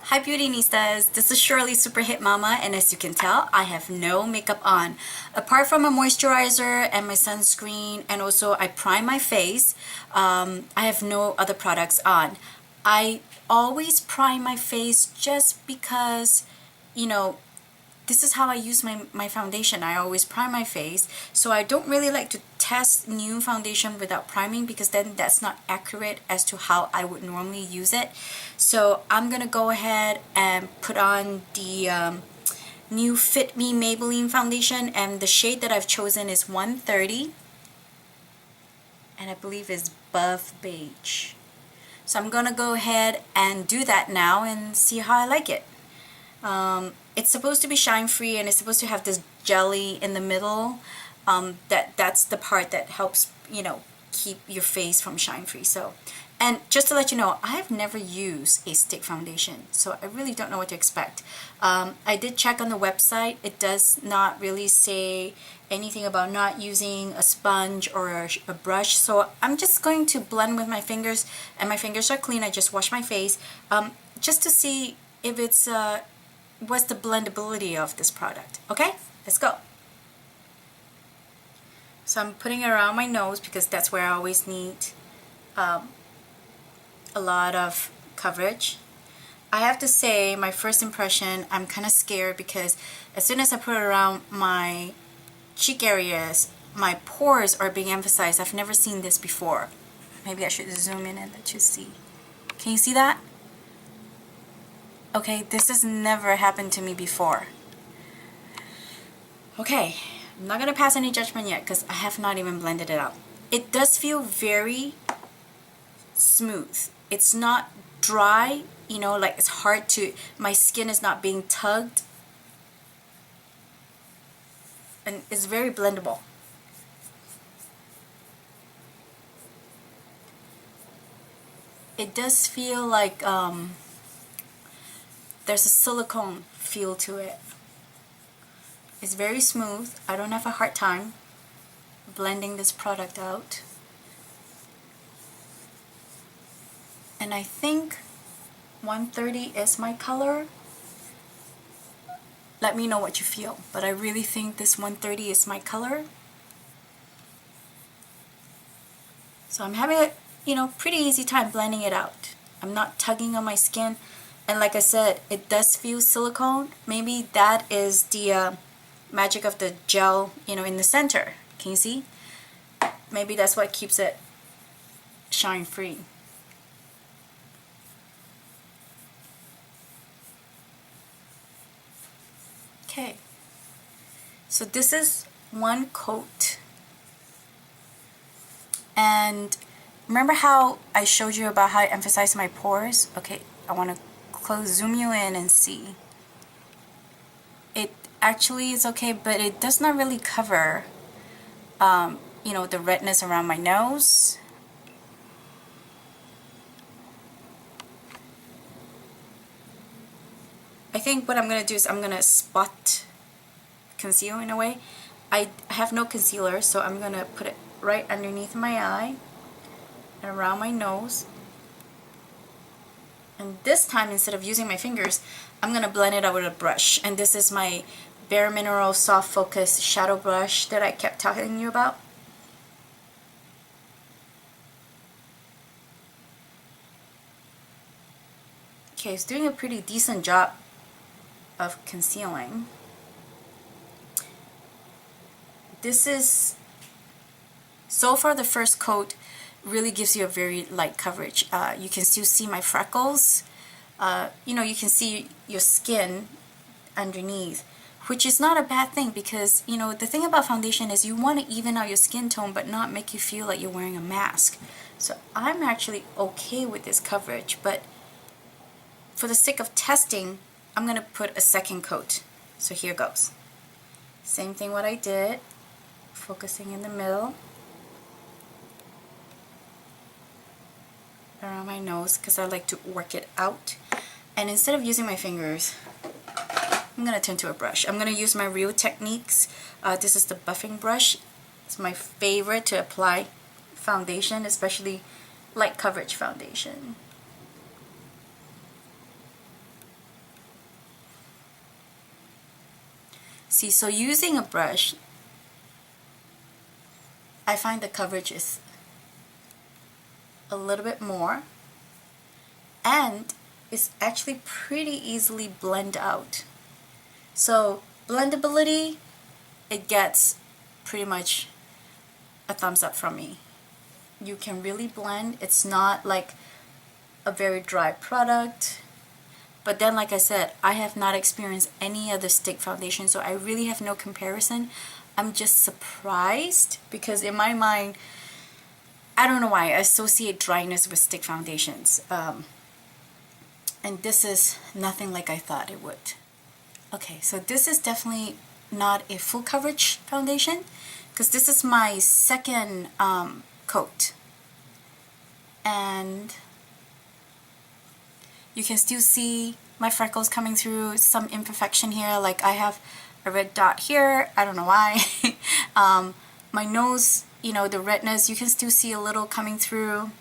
Hi Beautynistas, this is Shirley Super Hit Mama, and as you can tell, I have no makeup on. Apart from a moisturizer and my sunscreen, and also I prime my face, I have no other products on. I always prime my face just because, you know, this is how I use my foundation. I always prime my face, so I don't really like to test new foundation without priming because then that's not accurate as to how I would normally use it. So I'm gonna go ahead and put on the new Fit Me Maybelline foundation, and the shade that I've chosen is 130, and I believe is Buff Beige. So I'm gonna go ahead and do that now and see how I like it. It's supposed to be shine free, and it's supposed to have this jelly in the middle. That's the part that helps, keep your face from shine free. So, and just to let you know, I've never used a stick foundation, so I really don't know what to expect. I did check on the website. It does not really say anything about not using a sponge or a brush, so I'm just going to blend with my fingers, and my fingers are clean. I just washed my face just to see if it's what's the blendability of this product. Okay, let's go. So I'm putting it around my nose because that's where I always need a lot of coverage. I have to say, my first impression, I'm kind of scared because as soon as I put it around my cheek areas, my pores are being emphasized. I've never seen this before. Maybe I should zoom in and let you see. Can you see that? Okay, this has never happened to me before. Okay, I'm not going to pass any judgment yet because I have not even blended it out. It does feel very smooth. It's not dry, like it's hard to, my skin is not being tugged. And it's very blendable. It does feel like there's a silicone feel to it. It's very smooth. I don't have a hard time blending this product out. And I think 130 is my color. Let me know what you feel, but I really think this 130 is my color. So I'm having a, pretty easy time blending it out. I'm not tugging on my skin. And like I said, it does feel silicone. Maybe that is the magic of the gel, in the center. Can you see? Maybe that's what keeps it shine free. Okay. So this is one coat. And remember how I showed you about how I emphasize my pores? Okay, I want to zoom you in and see. It actually is okay, but it does not really cover the redness around my nose. I think what I'm going to do is I'm going to spot conceal in a way. I have no concealer, so I'm going to put it right underneath my eye and around my nose. And this time, instead of using my fingers, I'm going to blend it out with a brush. And this is my bareMineral Soft Focus Shadow Brush that I kept telling you about. Okay, it's doing a pretty decent job of concealing. This is, so far the first coat really gives you a very light coverage. You can still see my freckles. You can see your skin underneath, which is not a bad thing because, the thing about foundation is you want to even out your skin tone but not make you feel like you're wearing a mask. So I'm actually okay with this coverage, but for the sake of testing, I'm going to put a second coat. So here goes. Same thing what I did, focusing in the middle. Around my nose because I like to work it out. And instead of using my fingers, I'm going to turn to a brush. I'm going to use my Real Techniques. This is the buffing brush. It's my favorite to apply foundation, especially light coverage foundation. See, so using a brush, I find the coverage is a little bit more, and it's actually pretty easily blend out. So blendability, it gets pretty much a thumbs up from me. You can really blend. It's not like a very dry product. But then, like I said, I have not experienced any other stick foundation, so I really have no comparison. I'm just surprised because in my mind, I don't know why, I associate dryness with stick foundations. And this is nothing like I thought it would. Okay, so this is definitely not a full coverage foundation because this is my second coat. And you can still see my freckles coming through, some imperfection here, like I have a red dot here, I don't know why. My nose, you know, the redness, you can still see a little coming through.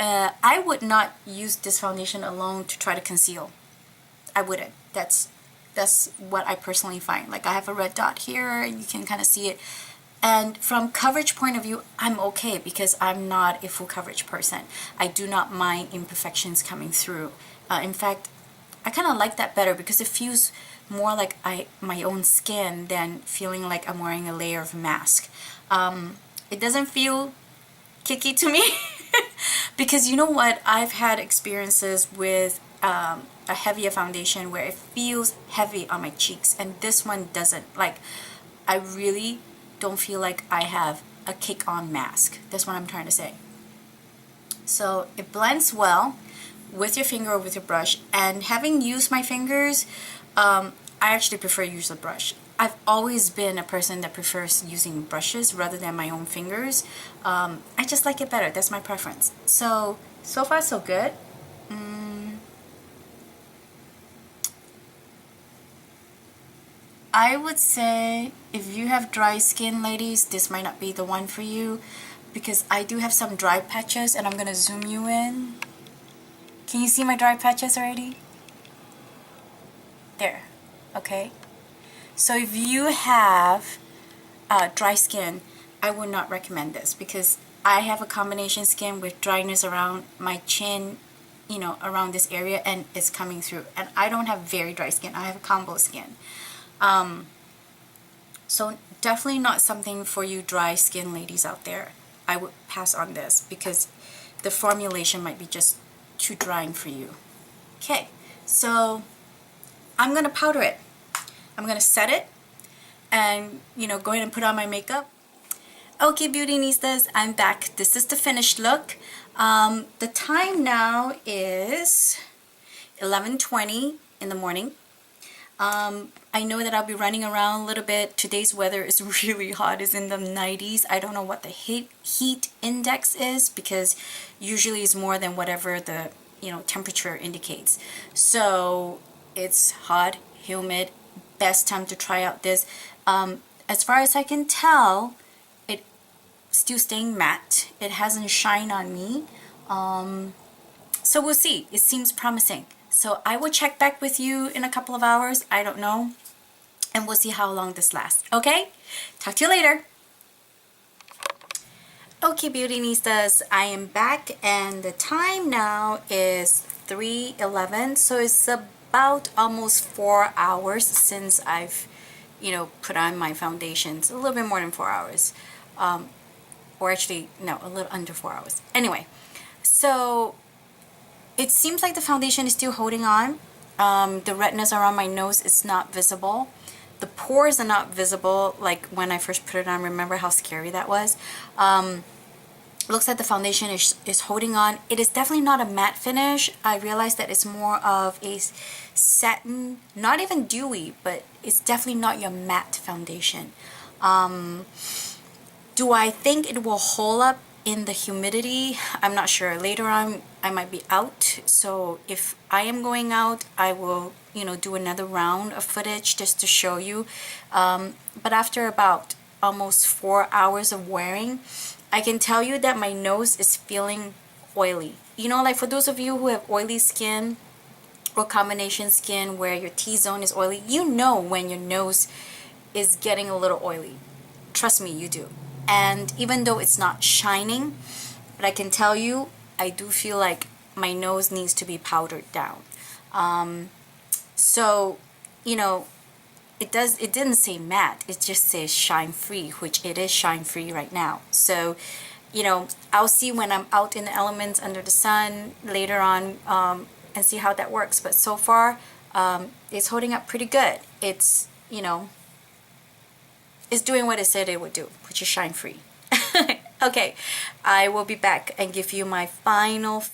I would not use this foundation alone to try to conceal. I wouldn't. That's what I personally find. Like I have a red dot here, you can kind of see it. And from coverage point of view, I'm okay because I'm not a full coverage person. I do not mind imperfections coming through. In fact, I kind of like that better because it feels more like my own skin than feeling like I'm wearing a layer of mask. It doesn't feel kicky to me because you know what? I've had experiences with a heavier foundation where it feels heavy on my cheeks, and this one doesn't. Like, I really don't feel like I have a kick-on mask. That's what I'm trying to say. So it blends well with your finger or with your brush, and having used my fingers, I actually prefer use a brush. I've always been a person that prefers using brushes rather than my own fingers. I just like it better. That's my preference. So far so good. I would say if you have dry skin, ladies, this might not be the one for you because I do have some dry patches, and I'm gonna zoom you in. Can you see my dry patches already? There. Okay. So if you have dry skin, I would not recommend this because I have a combination skin with dryness around my chin, you know, around this area, and it's coming through. And I don't have very dry skin. I have a combo skin. So definitely not something for you dry skin ladies out there. I would pass on this because the formulation might be just too drying for you. Okay, so I'm gonna powder it. I'm gonna set it and, you know, go ahead and put on my makeup. Okay, Beautynistas, I'm back. This is the finished look. The time now is 11:20 in the morning. I know that I'll be running around a little bit. Today's weather is really hot. It's in the 90s. I don't know what the heat index is because usually it's more than whatever the, you know, temperature indicates. So it's hot, humid, best time to try out this. As far as I can tell, it's still staying matte. It hasn't shined on me. So we'll see. It seems promising. So I will check back with you in a couple of hours. I don't know. And we'll see how long this lasts. Okay? Talk to you later. Okay, Beautynistas, I am back and the time now is 3:11. So it's about almost 4 hours since I've, you know, put on my foundations. A little bit more than 4 hours. Or actually, no, a little under 4 hours. Anyway, so it seems like the foundation is still holding on. The redness around my nose is not visible. The pores are not visible like when I first put it on. Remember how scary that was? Looks like the foundation is holding on. It is definitely not a matte finish. I realized that it's more of a satin, not even dewy, but it's definitely not your matte foundation. Do I think it will hold up in the humidity? I'm not sure. Later on I might be out, so if I am going out I will, you know, do another round of footage just to show you. But after about almost 4 hours of wearing, I can tell you that my nose is feeling oily. You know, like for those of you who have oily skin or combination skin where your T-zone is oily, you know when your nose is getting a little oily. Trust me, you do. And even though it's not shining, but I can tell you, I do feel like my nose needs to be powdered down. So, you know, it didn't say matte, it just says shine free, which it is shine free right now. So, you know, I'll see when I'm out in the elements under the sun later on, and see how that works. But so far, it's holding up pretty good. It's, you know, it's doing what it said it would do, which is shine free. Okay, I will be back and give you my final